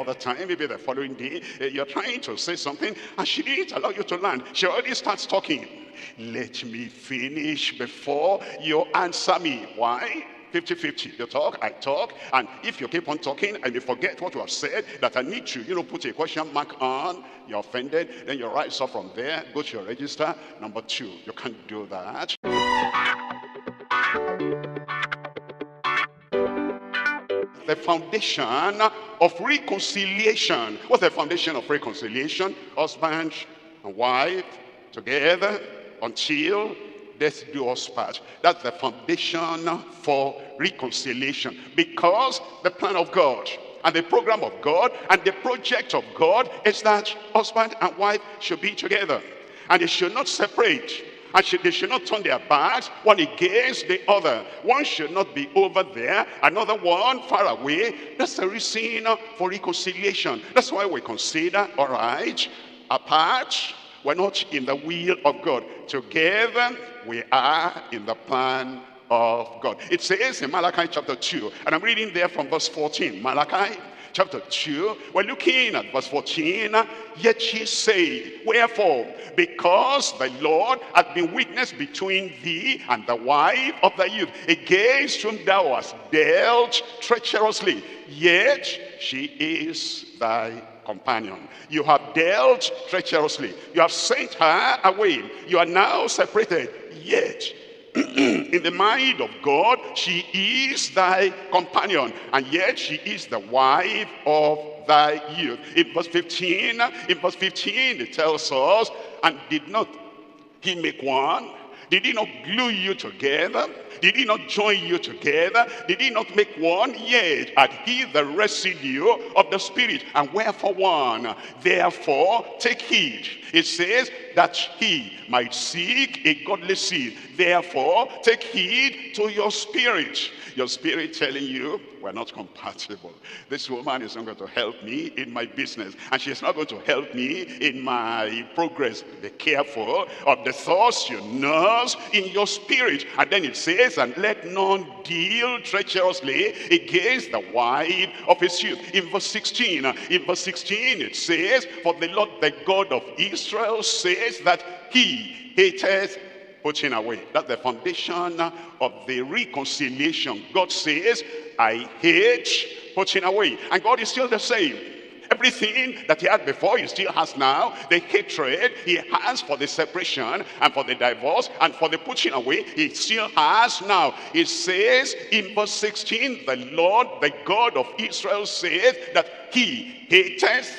other time, maybe the following day, you're trying to say something and she didn't allow you to land. She already starts talking. Let me finish before you answer me. Why? 50-50. You talk, I talk, and if you keep on talking and you forget what you have said that I need to, put a question mark on, you're offended, then you rise up from there, go to your register. Number 2, you can't do that. The foundation of reconciliation. What's the foundation of reconciliation? Husband and wife together until death do us part. That's the foundation for reconciliation. Because the plan of God and the program of God and the project of God is that husband and wife should be together. And they should not separate. And they should not turn their backs one against the other. One should not be over there, another one far away. That's the reason for reconciliation. That's why we consider, all right, apart, we're not in the will of God. Together, we are in the plan of God. It says in Malachi chapter 2, and I'm reading there from verse 14. Malachi chapter 2, we're looking at verse 14. Yet ye say, wherefore? Because the Lord hath been witness between thee and the wife of thy youth, against whom thou hast dealt treacherously, yet she is thy companion. You have dealt treacherously. You have sent her away. You are now separated. Yet, in the mind of God, she is thy companion. And yet she is the wife of thy youth. In verse 15, it tells us, and did not he make one? Did he not glue you together? Did he not join you together? Did he not make one? Yet had he the residue of the Spirit, and wherefore one? Therefore take heed. It says that he might seek a godly seed. Therefore take heed to your spirit. Your spirit telling you, we're not compatible. This woman is not going to help me in my business, and she's not going to help me in my progress. Be careful of the thoughts you nurse in your spirit. And then it says, and let none deal treacherously against the wife of his youth. In verse 16, it says, for the Lord the God of Israel says that he hateth putting away. That's the foundation of the reconciliation. God says, I hate putting away. And God is still the same. Everything that he had before, he still has now. The hatred he has for the separation and for the divorce and for the putting away, he still has now. It says in verse 16, the Lord, the God of Israel says that he hateth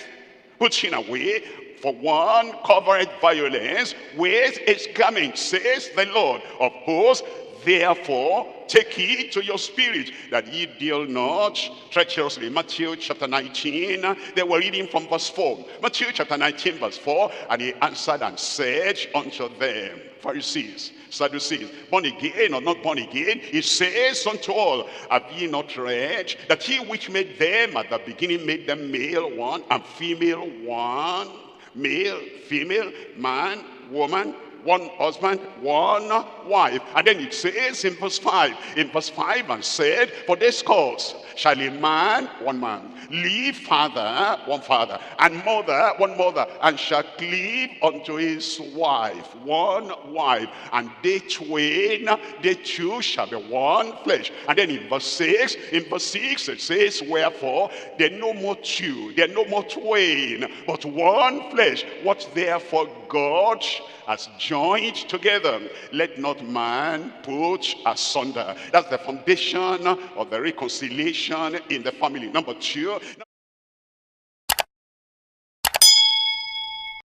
putting away. For one covereth violence with his garment, says the Lord of hosts. Therefore, take heed to your spirit, that ye deal not treacherously. Matthew chapter 19, they were reading from verse 4. Matthew chapter 19, verse 4, and he answered and said unto them, Pharisees, Sadducees, born again or not born again, he says unto all, have ye not read that he which made them at the beginning made them male one and female one? Male, female, man, woman, one husband, one wife. And then it says in verse 5, and said, for this cause shall a man, one man, leave father, one father, and mother, one mother, and shall cleave unto his wife, one wife, and they two shall be one flesh. And then in verse 6, it says, wherefore they're no more two, they're no more twain, but one flesh. What therefore God has joined together, let not man put asunder. That's the foundation of the reconciliation in the family. Number 2,